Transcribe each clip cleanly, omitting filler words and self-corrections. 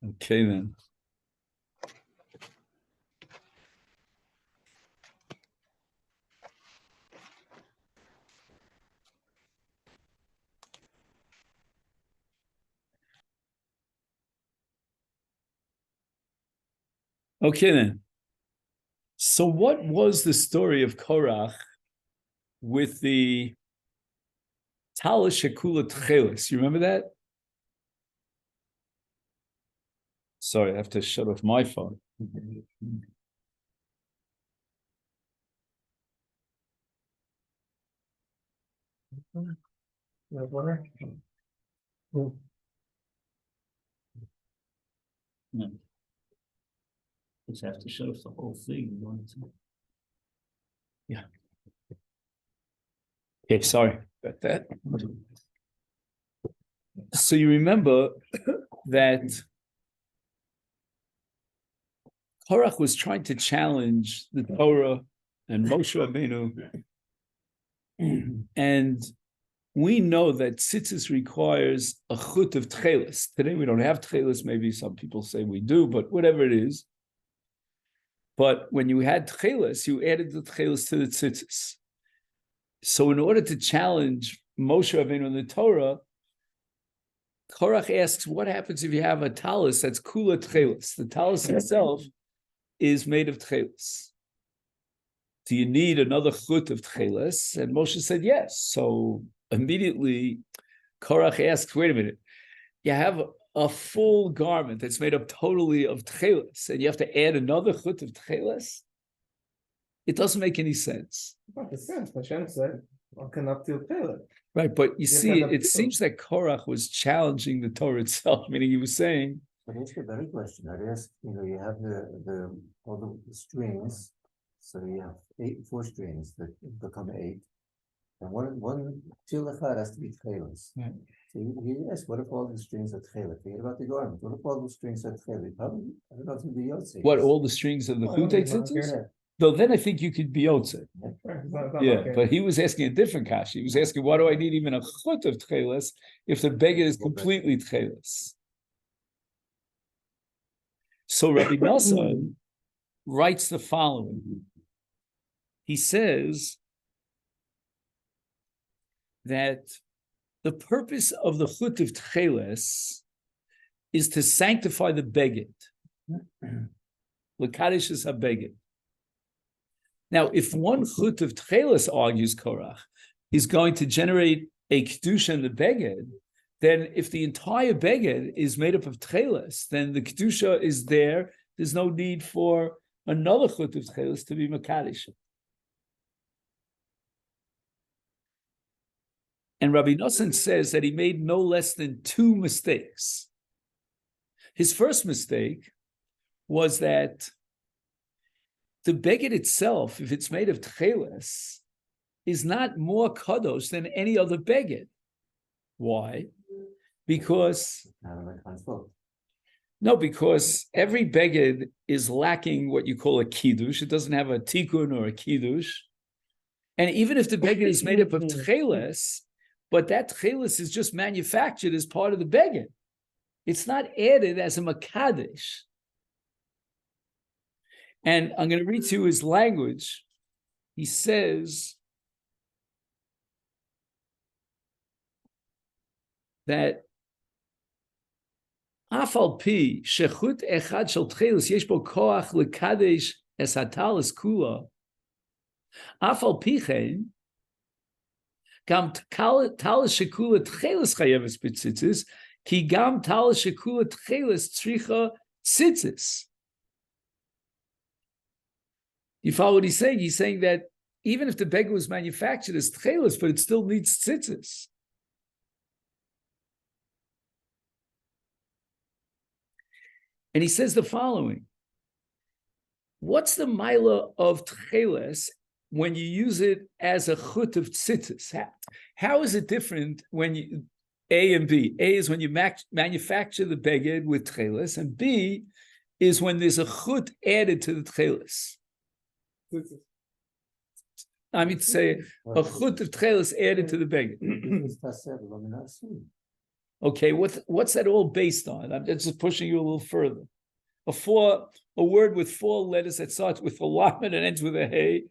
Okay, then. Okay, then. So what was the story of Korach with the Tala Shekula Tchelis? You remember that? Sorry, I have to shut off my phone. No. Just have to shut off the whole thing. Yeah. Okay, sorry about that. So you remember that Korach was trying to challenge the Torah and Moshe Rabbeinu, and we know that tzitzis requires a chut of tchelis. Today we don't have tchelis. Maybe some people say we do, but whatever it is. But when you had tchelis, you added the tchelis to the tzitzis. So in order to challenge Moshe Rabbeinu and the Torah, Korach asks, what happens if you have a talis that's kula tchelis? The talis itself is made of tchelis. Do you need another chut of tchelis? And Moshe said yes. So immediately Korach asks, wait a minute, you have a full garment that's made up totally of tchelis, and you have to add another chut of tchelis? It doesn't make any sense. It makes sense. Hashem said, "One cannot till tchelis." Right, but you see, it seems that Korach was challenging the Torah itself, meaning he was saying. But it's a very question. I asked, you have all the strings, so you have 4 strings that become 8, and one tilachar has to be tchelis. Right. So he asked, what if all the strings are tchelis? Forget about the garment. What if all the strings are tchelis? Probably, I don't know if it'd be yotze. What, all the strings of the Likutei tzitzis? Though then I think you could be yotze. Yeah, but he was asking a different kasha. He was asking, why do I need even a chut of tchelis if the beggar is completely tchelis? So Rabbi Nosson writes the following. He says that the purpose of the chut of tchelis is to sanctify the beged. L'kadosh es ha-beged. Now, if one chut of tchelis, argues Korach, is going to generate a kedusha in the beged, then if the entire beged is made up of tchelis, then the kedusha is there. There's no need for another chut of tchelis to be makadosh. And Rabbi Nosson says that he made no less than 2 mistakes. His first mistake was that the beged itself, if it's made of tchelis, is not more kadosh than any other beged. Why? Because every beged is lacking what you call a kiddush. It doesn't have a tikkun or a kiddush. And even if the beged is made up of tchelis, but that tchelis is just manufactured as part of the beged, it's not added as a makadesh. And I'm going to read to you his language. He says that Afal pi shechut echad shel tchelis yesh bo koach lekadesh es hatalis kula. Afal pi chen gam talis shekula tchelis chayeves b'tzitzis ki gam talis shekula tchelis tzricha tzitzis. You follow what he's saying? He's saying that even if the beggar was manufactured as tchelis, but it still needs tzitzis. And he says the following. What's the mila of tchelis when you use it as a chut of tzitzis? How is it different when you, A and B? A is when you manufacture the beged with tchelis, and B is when there's a chut added to the tchelis. I mean to say a chut of tchelis added to the beged. Okay, what's that all based on? I'm just pushing you a little further. A word with 4 letters that starts with a lam and ends with a hey.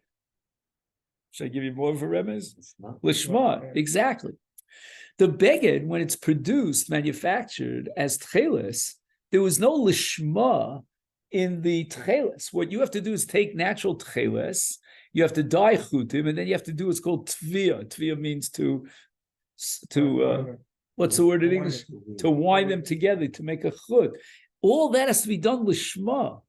Should I give you more of a remez? Lishma, exactly. The beged, when it's produced, manufactured as tcheles, there was no lishma in the tcheles. What you have to do is take natural tcheles, you have to dye chutim, and then you have to do what's called tvia. Tvia means to what's the word in English? To wind them together to make a chut. All that has to be done lishma,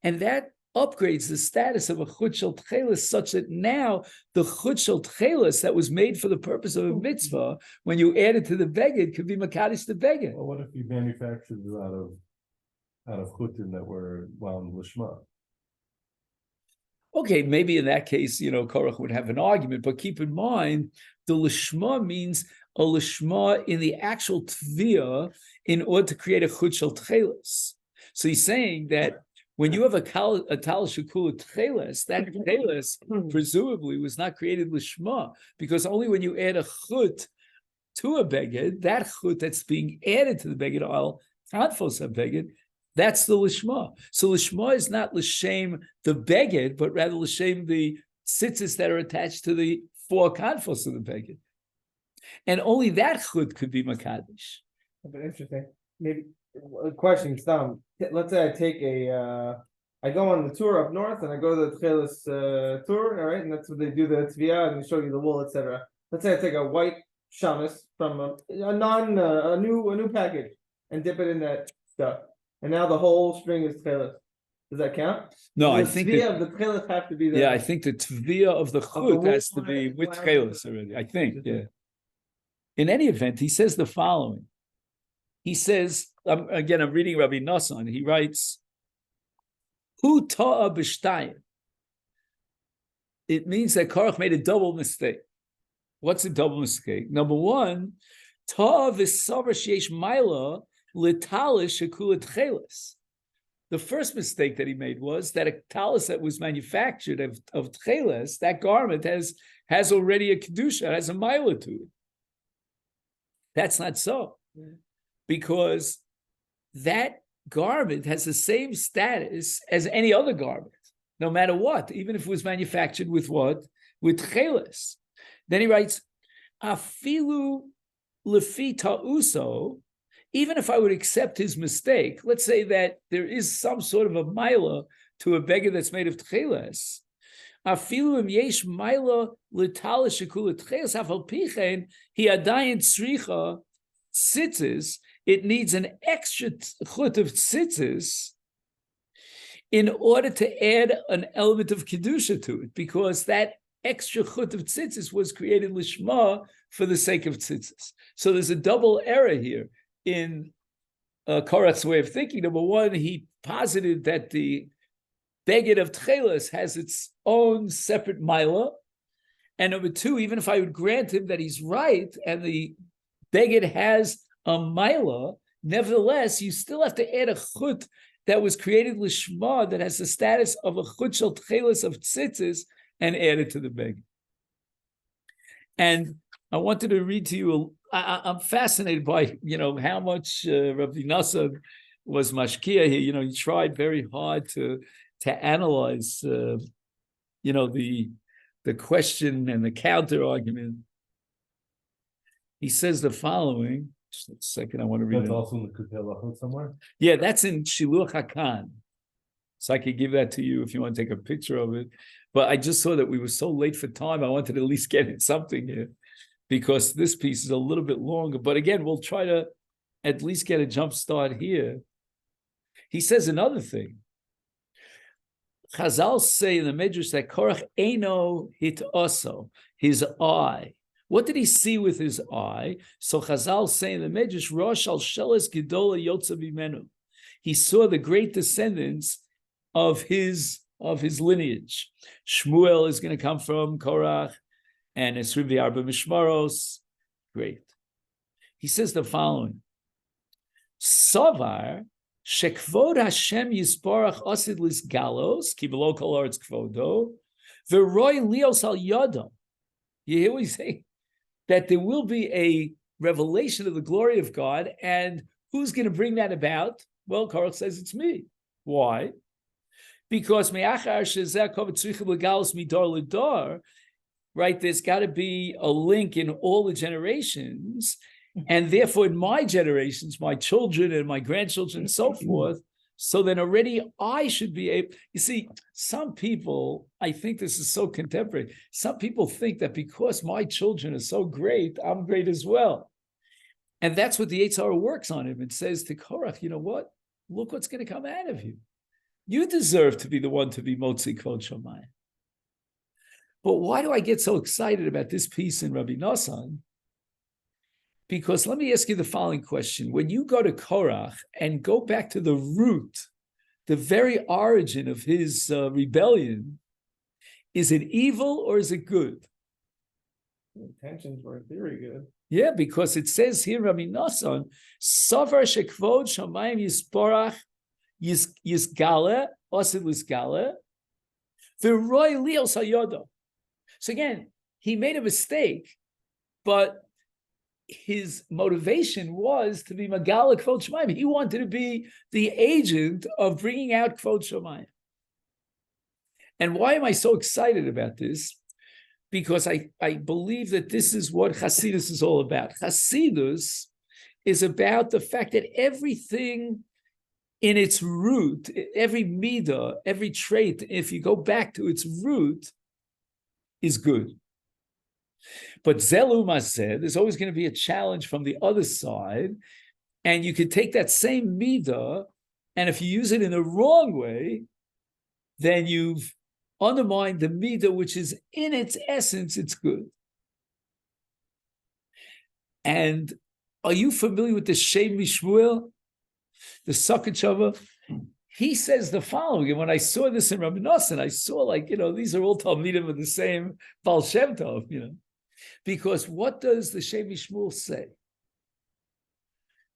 and that upgrades the status of a chut shel tcheles such that now the chut shel tcheles that was made for the purpose of a mitzvah, when you add it to the beged, could be makadosh the beged. Well, what if you manufactured it out of chutim that were wound lishma? Okay, maybe in that case, Korach would have an argument, but keep in mind, the lishma means a lishma in the actual tvia in order to create a chut shel tcheles. So he's saying that when you have a tal shekula tcheles, that tcheles presumably was not created lishma, because only when you add a chut to a beged, that chut that's being added to the beged, al kanfos beged, that's the lishma. So lishma is not l'shem the beged, but rather l'shem the tzitzis that are attached to the 4 kanfos of the beged. And only that chut could be makadosh. But interesting. Maybe a question, Stam. Let's say I go on the tour up north and I go to the Tchelis tour, all right, and that's what they do, the tvia, and they show you the wool, etc. Let's say I take a white shamus from a new package and dip it in that stuff, and now the whole string is Tchelis. Does that count? No, I Does think the tvia of the Tchelis have to be there. Yeah, I think the tvia of the chut has to be with tchelis already. I think, yeah. In any event, he says the following. He says, again, I'm reading Rabbi Nassan. He writes, Hu ta'a b'shtayim. It means that Korach made a double mistake. What's a double mistake? Number one, ta'a v'savar sheyesh maila l'talish shekula tchelis. The first mistake that he made was that a talis that was manufactured of tcheles, that garment has already a kedusha, has a maila to it. That's not so. Because that garment has the same status as any other garment, no matter what, even if it was manufactured with what? With tcheles. Then he writes, Afilu lefi ta'uso, even if I would accept his mistake, let's say that there is some sort of a maila to a beggar that's made of tcheles. Afilu im yesh maila l'tal shekula tcheles hafal pichen he adayin tzricha tzitzis. It needs an extra chut of tzitzis in order to add an element of kedusha to it, because that extra chut of tzitzis was created lishma for the sake of tzitzis. So there's a double error here in Korach's way of thinking. Number one, he posited that the beged of tcheles has its own separate maila, and number two, even if I would grant him that he's right and the beged has a maila, nevertheless, you still have to add a chut that was created lishma that has the status of a chut shel tcheles of tzitzis and add it to the beged. And I wanted to read to you. I'm fascinated by how much Rabbi Nassan was mashkia here. He tried very hard to analyze the question and the counter argument. He says the following. Just a second, I want to read it. That's also in the Likutei Halachot somewhere? Yeah, that's in Shiluch HaKan. So I could give that to you if you want to take a picture of it. But I just saw that we were so late for time, I wanted to at least get in something here, because this piece is a little bit longer. But again, we'll try to at least get a jump start here. He says another thing. Chazal say in the Midrash that Korach eino hit also, his eye. What did he see with his eye? So Chazal say in the Midrash, Rosh al Sheles Gedola Yotza Bimenu. He saw the great descendants of his lineage. Shmuel is going to come from Korach, and it's Rivi Arba Mishmaros. Great. He says the following: Savar shekvod Hashem yisparach asid lis galos ki below kol aretz kvodo v'roi lios al yadam. You hear what he's saying? That there will be a revelation of the glory of God. And who's going to bring that about? Well, Korach says it's me. Why? Because right, there's got to be a link in all the generations, and therefore in my generations, my children and my grandchildren and so forth, so then already I should be able, you see, some people, I think this is so contemporary, some people think that because my children are so great, I'm great as well. And that's what the Yetzer Hara works on him. It says to Korach, you know what? Look what's going to come out of you. You deserve to be the one to be Motzi Kvod Shamayim. But why do I get so excited about this piece in Rabbi Nosson? Because let me ask you the following question. When you go to Korach and go back to the root, the very origin of his rebellion, is it evil or is it good? The intentions were in theory good. Yeah, because it says here, Rabbi Nosson, Sover shekvod shamayim yisborach yisgale, osid lisgale, v'roi lios hayodo. So again, he made a mistake, but his motivation was to be Megala Kvod Shamayim. He wanted to be the agent of bringing out Kvod Shamayim. And why am I so excited about this? Because I believe that this is what Hasidus is all about. Hasidus is about the fact that everything in its root, every midah, every trait, if you go back to its root, is good. But Zelu Maseh, there's always going to be a challenge from the other side, and you can take that same midah, and if you use it in the wrong way, then you've undermined the midah, which is in its essence, it's good. And are you familiar with the Shem Mishmuel, the Sakachava? He says the following, and when I saw this in Rabbi Nosson, I saw these are all Talmidim of the same Baal Shem Tov, because what does the Shem Mishmuel say?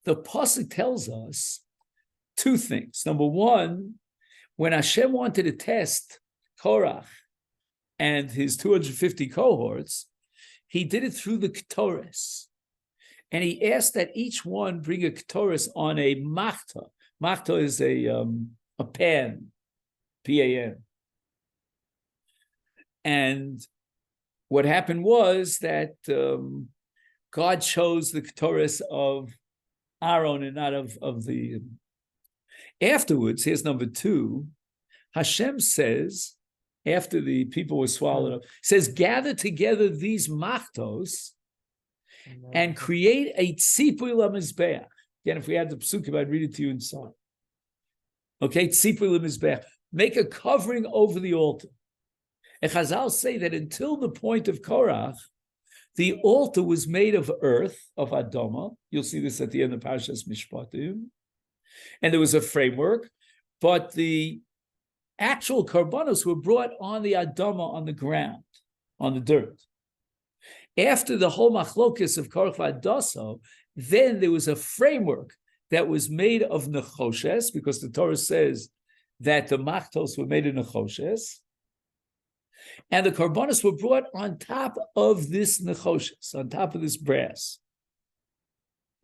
The Pasuk tells us two things. Number one, when Hashem wanted to test Korach and his 250 cohorts, he did it through the Ketores. And he asked that each one bring a Ketores on a machta. Machta is a pan, P-A-N. And what happened was that God chose the Ketores of Aaron and not of the... Afterwards, here's number two, Hashem says, after the people were swallowed up, says, gather together these machtos and create a tzipui lamizbeach. Again, if we had the psukim, I'd read it to you inside. Okay, tzipui lamizbeach. Make a covering over the altar. And Chazal say that until the point of Korach, the altar was made of earth, of Adama. You'll see this at the end of Parshas Mishpatim. And there was a framework, but the actual karbanos were brought on the Adama, on the ground, on the dirt. After the whole machlokes of Korach v'Adaso, then there was a framework that was made of nechoshes, because the Torah says that the machtos were made of nechoshes, and the karbanos were brought on top of this nechoshes, on top of this brass.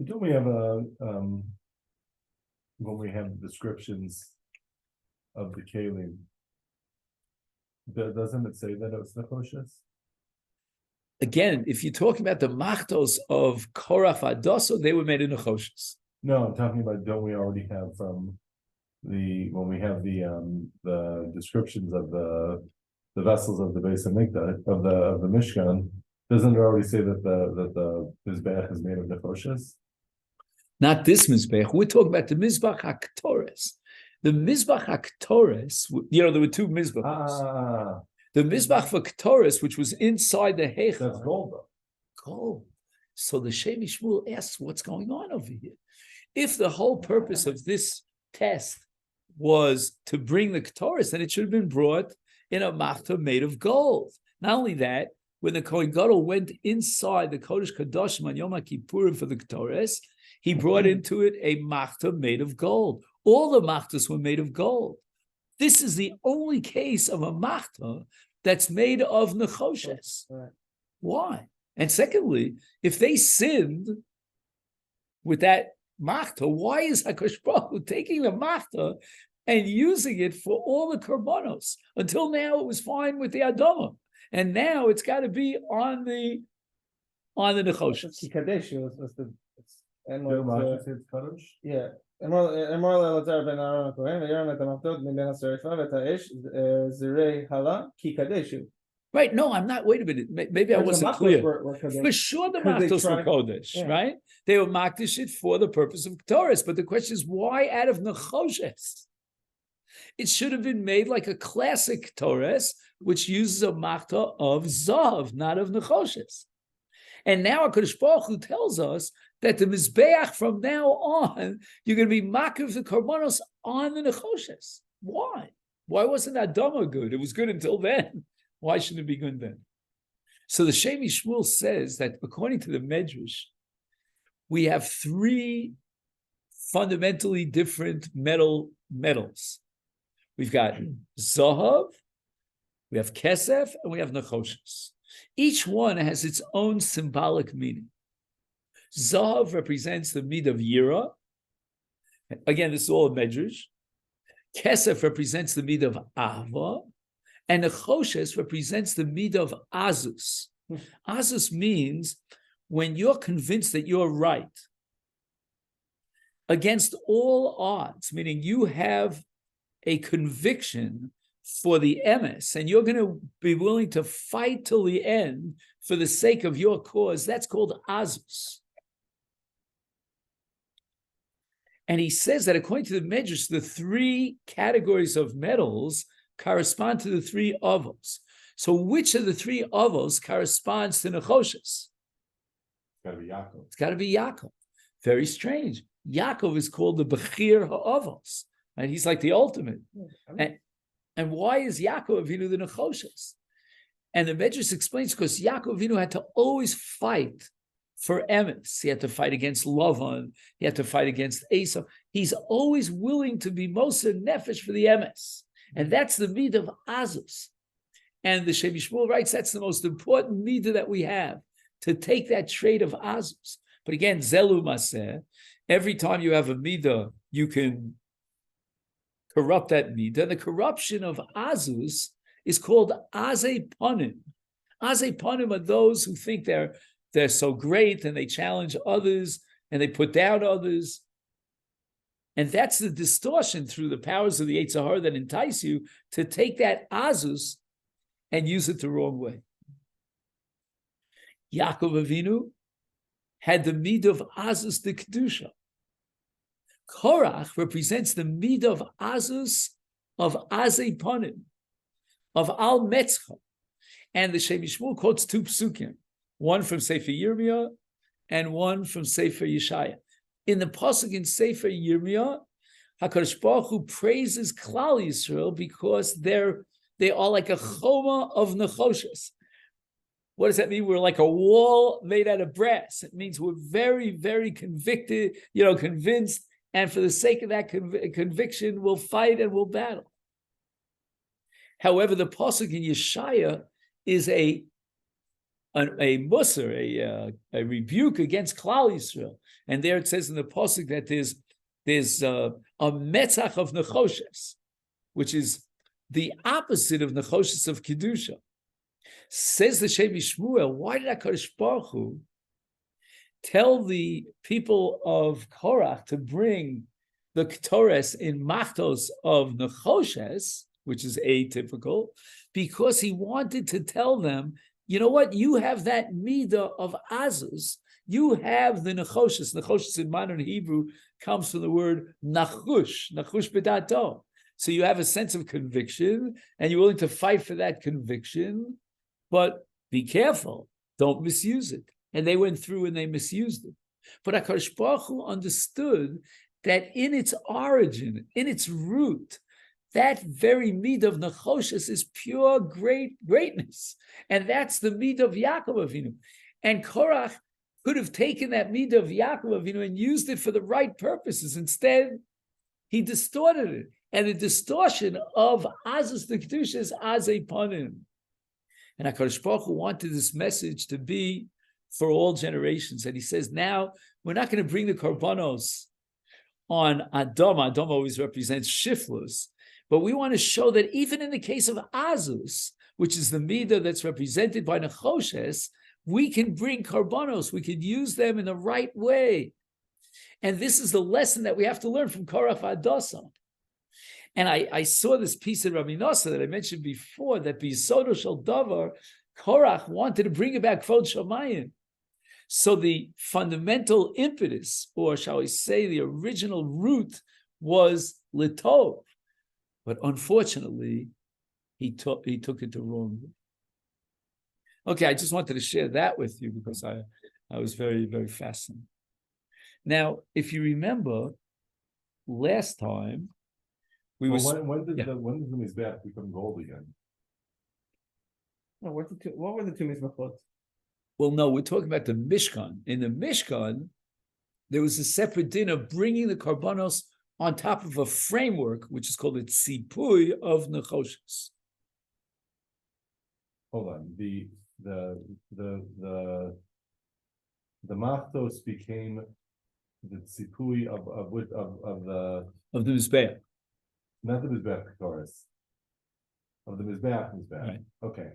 Don't we have when we have descriptions of the Kalim, doesn't it say that it was nechoshes? Again, if you're talking about the machtos of Korach v'Adaso, they were made of nechoshes. No, I'm talking about, don't we already have from when we have the descriptions of the vessels of the Beis Hamikdash, of the Mishkan, doesn't it already say that the Mizbeach is made of nechoshes? Not this Mizbeach. We're talking about the Mizbach HaKtores. The Mizbach HaKtores, there were two Mizbachs. The Mizbach for Ketores, which was inside the Heichal. That's gold, though. Gold. So the Shem Mishmuel asks, what's going on over here? If the whole purpose of this test was to bring the Ketores, then it should have been brought in a machta made of gold. Not only that, when the Kohen Gadol went inside the Kodesh Kadoshim on Yom Kippurim for the Ketores, he brought into it a machta made of gold. All the machtas were made of gold. This is the only case of a machta that's made of nechoshes. Right. Why? And secondly, if they sinned, with that machta. Why is HaKadosh Baruch Hu taking the machta and using it for all the korbanos? Until now, it was fine with the Adama, and now it's got to be on the nechoshes. Kadeshu was the and Bill what, Rashi said Kadosh? yeah. אמר לאלעזר בן אהרון הכהן, וירם את המחתות מבין השרפה ואת האש זרי הלה כי קדשו. Right? No, I'm not. Wait a minute. Maybe I wasn't clear. For sure, the Maktos were Kodesh, Yeah. right? They were Makdish it for the purpose of Torah. But the question is, why out of Nechoshes? It should have been made like a classic Torah, which uses a Makta of Zav, not of Nechoshes. And now HaKadosh Baruch Hu tells us that the Mizbeach from now on, you're going to be Makiv the Korbanos on the Nechoshes. Why? Why wasn't Adama good? It was good until then. Why shouldn't it be good then? So the Shemi Shmuel says that according to the Medrash, we have three fundamentally different metals. We've got Zahav, we have Kesef, and we have Nechoshes. Each one has its own symbolic meaning. Zahav represents the mid of Yira. Again, this is all a Medrash. Kesef represents the mid of Ahava. And Nechoshes represents the mid of Azus. Azus means when you're convinced that you're right, against all odds, meaning you have a conviction for the emes, and you're going to be willing to fight till the end for the sake of your cause. That's called Azus. And he says that according to the Medrash, the three categories of metals correspond to the three avos. So which of the three avos corresponds to Nechoshes? It's gotta be Yaakov. It's got to be Yaakov. Very strange. Yaakov is called the Bechir HaAvos, and he's like the ultimate. And why is Yaakov Avinu the Nechoshes? And the Medrash explains because Yaakov Avinu had to always fight for emes. He had to fight against Lavan. He had to fight against Esau. He's always willing to be Moser Nefesh for the emes. And that's the midah of Azus. And the Shemi Shmuel writes that's the most important midah that we have, to take that trait of Azus. But again, Zelu Maseh, every time you have a midah, you can corrupt that midah. The corruption of Azus is called Azei Panim. Azei Panim are those who think they're so great and they challenge others and they put down others. And that's the distortion through the powers of the Yetzer Hara that entice you to take that Azus and use it the wrong way. Yaakov Avinu had the midah of Azus the Kedusha. Korach represents the midah of Azus of Azei Panim, of Al Metzcha. And the Shemi Shmuel quotes two psukim, one from Sefer Yirmiyah and one from Sefer Yeshaya. In the pasuk in Sefer Yirmiyah, HaKadosh Baruch Hu praises Klal Yisrael because they are like a choma of nechoshes. What does that mean? We're like a wall made out of brass. It means we're very, very convicted, convinced, and for the sake of that conviction, we'll fight and we'll battle. However, the pasuk in Yeshaya is a musar, a rebuke against Klal Yisrael, and there it says in the pasuk that there's a metzach of nechoshes, which is the opposite of nechoshes of kedusha. Says the Shemi Shmuel, why did HaKadosh Baruch Hu tell the people of Korach to bring the Ketores in machtos of nechoshes, which is atypical, because he wanted to tell them, you know what? You have that midah of Azus. You have the nechoshes. Nechoshes in modern Hebrew comes from the word nachush bedato. So you have a sense of conviction, and you're willing to fight for that conviction, but be careful. Don't misuse it. And they went through and they misused it. But HaKadosh Baruch Hu understood that in its origin, in its root, that very midah of nechoshes is pure greatness. And that's the midah of Yaakov Avinu. And Korach could have taken that midah of Yaakov Avinu and used it for the right purposes. Instead, he distorted it. And the distortion of Azus the Kedusha is Azei Panim. And HaKadosh Baruch Hu wanted this message to be for all generations. And he says, now we're not going to bring the korbanos on Adama. Adama always represents shiflus, but we want to show that even in the case of Azus, which is the midah that's represented by Nechoshes, we can bring korbanos. We can use them in the right way. And this is the lesson that we have to learn from Korach Adasa. And I saw this piece in Rabbi Nosson that I mentioned before, that B'Yisodo Shel Davar, Korach wanted to bring it back Kvod Shamayim. So the fundamental impetus, or shall we say the original root, was Litov. But unfortunately, he took it the wrong way. Okay, I just wanted to share that with you because I was very, very fascinated. Now, if you remember, last time, when did the Mizbeach become gold again? What were the two mizbachot? Well, no, we're talking about the Mishkan. In the Mishkan, there was a separate din of bringing the korbanos on top of a framework, which is called the tzipui of nechoshes. Hold on. The machtos became the tzipui of the Mizbeach. not the Mizbeach chorus. Of the Mizbeach. Right. Okay.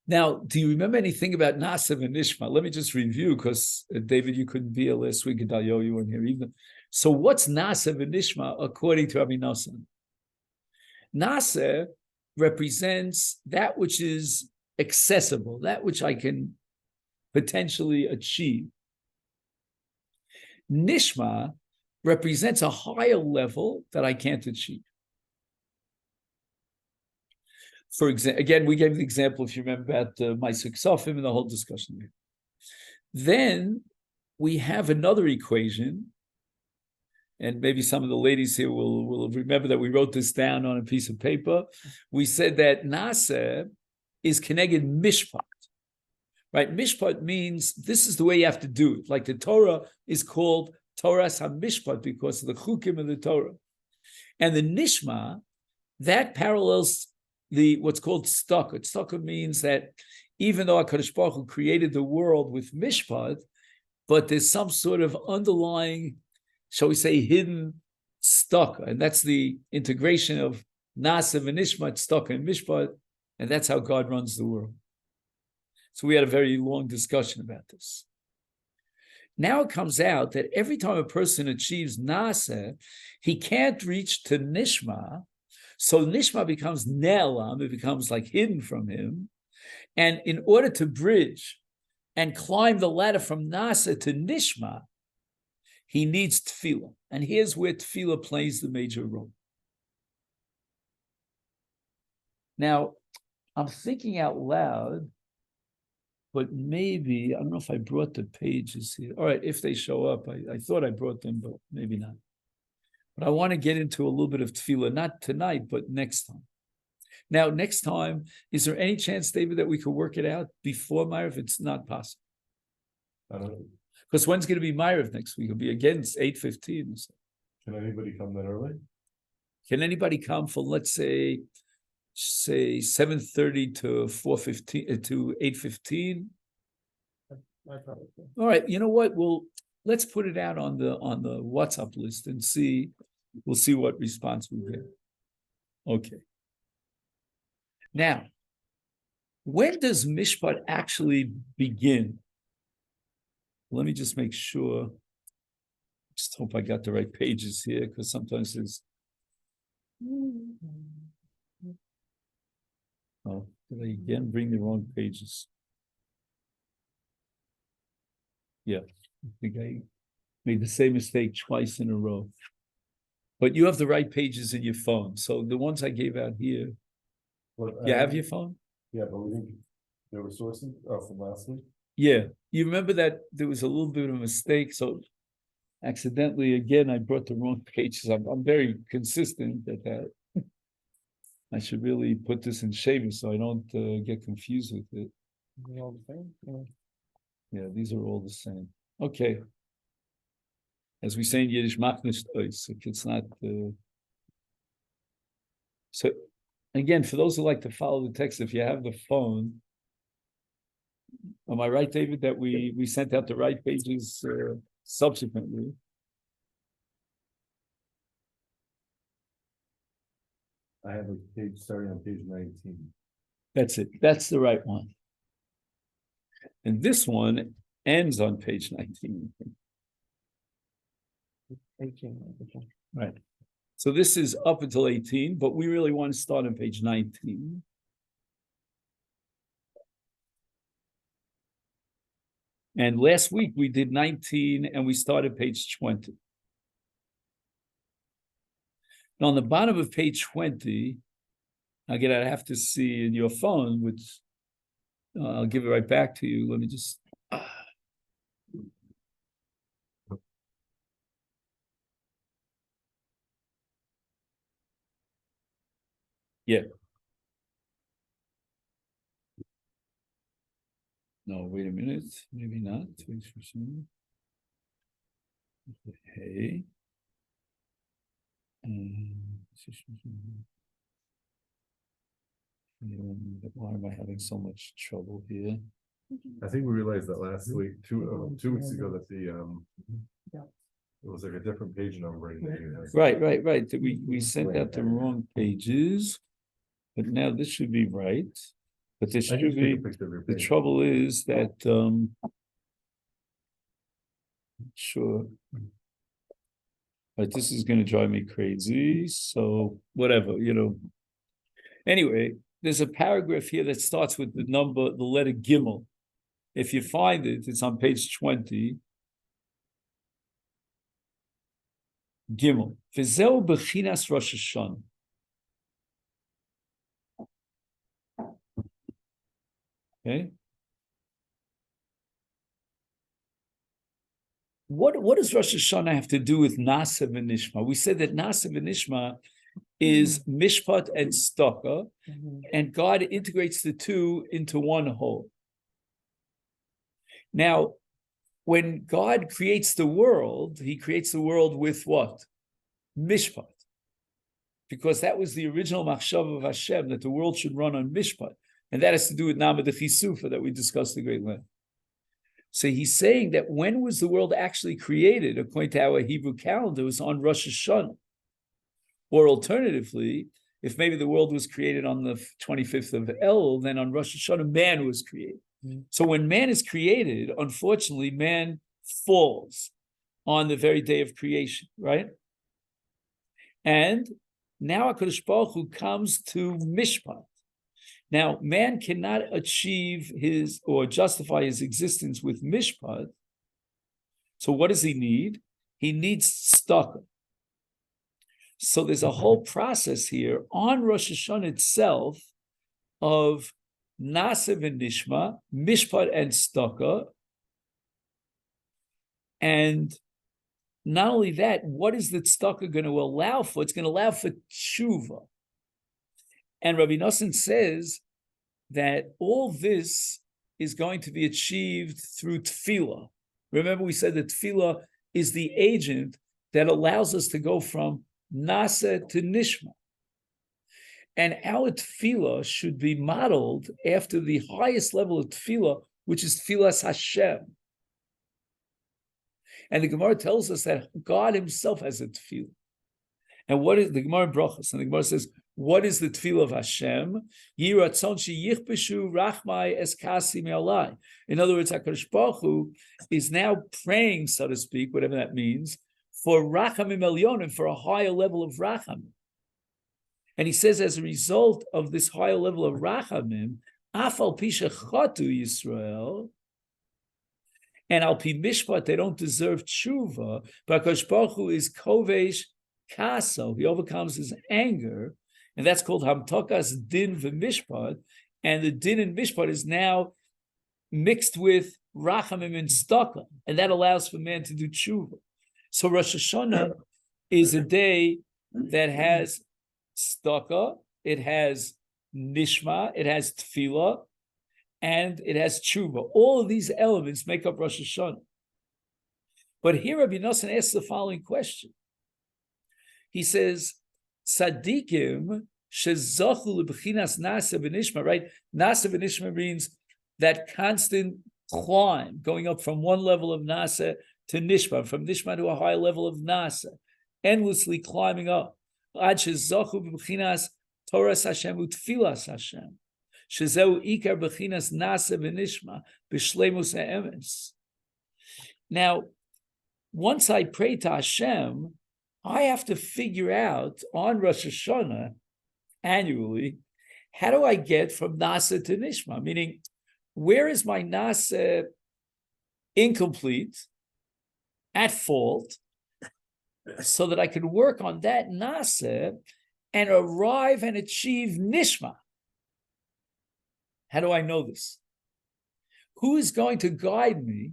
Now, do you remember anything about Nasev and Nishma? Let me just review, because David, you couldn't be here last week, and Dalio, you weren't here either. So what's Nasev and Nishma according to Rabbi Nosson? Nasev represents that which is accessible, that which I can potentially achieve. Nishma represents a higher level that I can't achieve. For example, again, we gave the example, if you remember, about Maaseh Ksofim and the whole discussion there. Then we have another equation, and maybe some of the ladies here will remember that we wrote this down on a piece of paper. We said that Naseh is connected mishpat, right? Mishpat means this is the way you have to do it. Like the Torah is called Torah's HaMishpat because of the chukim of the Torah. And the Nishma, that parallels what's called tzedakah. Tzedakah means that even though HaKadosh Baruch Hu created the world with mishpat, but there's some sort of underlying, shall we say, hidden tzedakah, and that's the integration of nasev and nishmat, tzedakah and mishpat, and that's how God runs the world. So we had a very long discussion about this. Now it comes out that every time a person achieves nasev, he can't reach to nishma. So Nishma becomes Ne'elam, it becomes like hidden from him. And in order to bridge and climb the ladder from Nasa to Nishma, he needs Tefillah. And here's where Tefillah plays the major role. Now, I'm thinking out loud, but maybe, I don't know if I brought the pages here. All right, if they show up, I thought I brought them, but maybe not. But I want to get into a little bit of tefillah, not tonight, but next time. Now, next time, is there any chance, David, that we could work it out before Ma'ariv? It's not possible. I don't know. Because when's going to be Ma'ariv next week? It'll be again 8:15. So. Can anybody come that early? Can anybody come for, let's say 7:30 to 4:15 to 8:15? All right. You know what? Let's put it out on the WhatsApp list and see. We'll see what response we get. Okay. Now, when does Mishpat actually begin? Let me just make sure. Just hope I got the right pages here, because sometimes there's. Oh, did I again bring the wrong pages? Yeah. I think I made the same mistake twice in a row. But you have the right pages in your phone. So the ones I gave out here. You have your phone? Yeah, but we think there were sources from last week. Yeah. You remember that there was a little bit of a mistake. So accidentally, again, I brought the wrong pages. I'm very consistent at that. I should really put this in Shemus so I don't get confused with it. They're all the same? Yeah, these are all the same. Okay. As we say in Yiddish, mach nicht aus. It's not. So, again, for those who like to follow the text, if you have the phone, Am I right, David, that we sent out the right pages subsequently? I have a page starting on page 19. That's it. That's the right one. And this one ends on page 19. 18. Right. So this is up until 18, but we really want to start on page 19. And last week we did 19 and we started page 20. Now on the bottom of page 20, again, I have to see in your phone, which I'll give it right back to you. Let me just. Yeah. No, wait a minute. Maybe not. Hey. Why am I having so much trouble here? I think we realized that last week, 2 weeks ago, that it was like a different page numbering. Right. That we sent out the wrong pages, but now this should be right. But this should be. The trouble is that sure. Right, this is going to drive me crazy. So whatever, Anyway, there's a paragraph here that starts with the letter Gimel. If you find it, it's on page 20. Gimel. V'zeu b'chinas Rosh Hashanah. Okay. What does Rosh Hashanah have to do with Nasa v'Nishma? We said that Nasa v'Nishma is Mishpat and Staka, and God integrates the two into one whole. Now, when God creates the world, he creates the world with what? Mishpat. Because that was the original machshava of Hashem, that the world should run on Mishpat. And that has to do with Nama de Chisufa that we discussed at great length. So he's saying that when was the world actually created? According to our Hebrew calendar, it was on Rosh Hashanah. Or alternatively, if maybe the world was created on the 25th of Elul, then on Rosh Hashanah, man was created. So when man is created, unfortunately, man falls on the very day of creation, right? And now HaKadosh Baruch Hu comes to Mishpat. Now, man cannot achieve his or justify his existence with Mishpat. So what does he need? He needs Staka. So there's a whole process here on Rosh Hashanah itself of Nasiv and Nishma, Mishpat and Staka. And not only that, what is the Staka going to allow for? It's going to allow for tshuva. And Rabbi Nosson says that all this is going to be achieved through tefillah. Remember, we said that tefillah is the agent that allows us to go from nasa to nishma. And our tefillah should be modeled after the highest level of tefillah, which is tefillas Hashem. And the Gemara tells us that God himself has a tefillah. And what is the Gemara in Brachos? And the Gemara says, what is the tefillah of Hashem? Yiratzon sheyichbeshu rachmai eskasi me'alai. In other words, HaKadosh Baruch Hu is now praying, so to speak, whatever that means, for rachamim elyonim, for a higher level of rachamim. And he says, as a result of this higher level of rachamim, afal pisha chatu Yisrael, and al pi mishpat, they don't deserve tshuva, but HaKadosh Baruch Hu is kovesh kaso, he overcomes his anger, and that's called hamtokas din v'mishpat, and the din and mishpat is now mixed with rachamim and staka, and that allows for man to do tshuva. So Rosh Hashanah is a day that has staka, it has nishma, it has tefillah, and it has tshuva. All of these elements make up Rosh Hashanah. But here Rabbi Nosson asks the following question. He says, Tzadikim shezochu lebchinas nasa v'nishma, right? Nasa v'nishma means that constant climb, going up from one level of Nasa to Nishma, from Nishma to a higher level of Nasa, endlessly climbing up. Ad shezachu b'bchinas Toras Hashem utfilas Hashem. Shezeu ikar b'chinas Nasa v'Nishma b'shleimus ha'emes. Now, once I pray to Hashem, I have to figure out on Rosh Hashanah annually, how do I get from Nasa to Nishma? Meaning, where is my Nasa incomplete, at fault, so that I can work on that Nasa and arrive and achieve Nishma? How do I know this? Who is going to guide me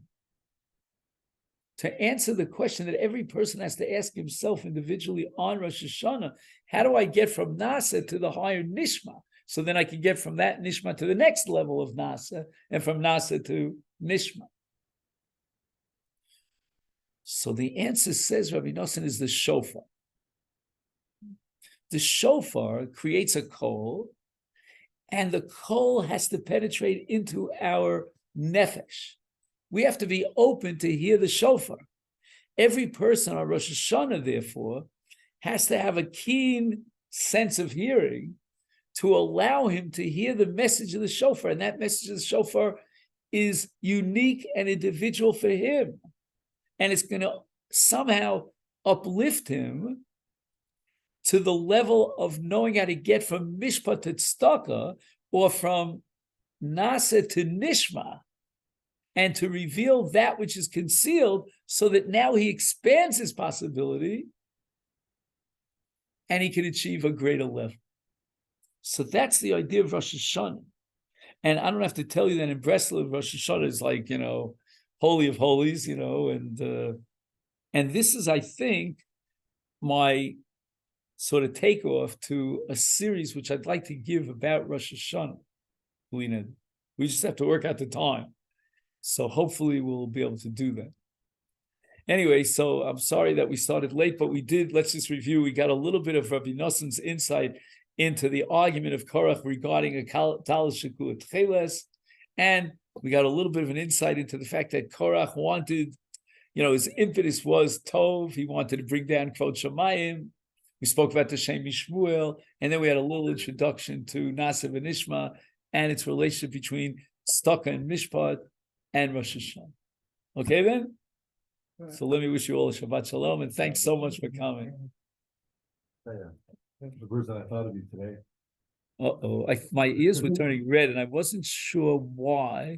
to answer the question that every person has to ask himself individually on Rosh Hashanah? How do I get from Nasa to the higher Nishma? So then I can get from that Nishma to the next level of Nasa, and from Nasa to Nishma. So the answer, says Rabbi Nosson, is the shofar. The shofar creates a kol, and the kol has to penetrate into our nefesh. We have to be open to hear the shofar. Every person on Rosh Hashanah, therefore, has to have a keen sense of hearing to allow him to hear the message of the shofar. And that message of the shofar is unique and individual for him. And it's going to somehow uplift him to the level of knowing how to get from mishpat to tzedakah, or from nasa to nishma, and to reveal that which is concealed, so that now he expands his possibility and he can achieve a greater level. So that's the idea of Rosh Hashanah. And I don't have to tell you that in Breslov, Rosh Hashanah is like, Holy of Holies, and this is, I think, my sort of takeoff to a series which I'd like to give about Rosh Hashanah. We just have to work out the time. So hopefully we'll be able to do that. Anyway, so I'm sorry that we started late, but we did. Let's just review. We got a little bit of Rabbi Nosson's insight into the argument of Korach regarding a Talus Shekul Tcheles, and we got a little bit of an insight into the fact that Korach wanted, his impetus was Tov. He wanted to bring down Kvod Shamayim. We spoke about the Shem Mishmuel, and then we had a little introduction to Nasa v'Nishma and its relationship between Tzedakah and Mishpat and Rosh Hashanah. Okay, then? So let me wish you all a Shabbat Shalom, and thanks so much for coming. The person I thought of you today. My ears were turning red, and I wasn't sure why.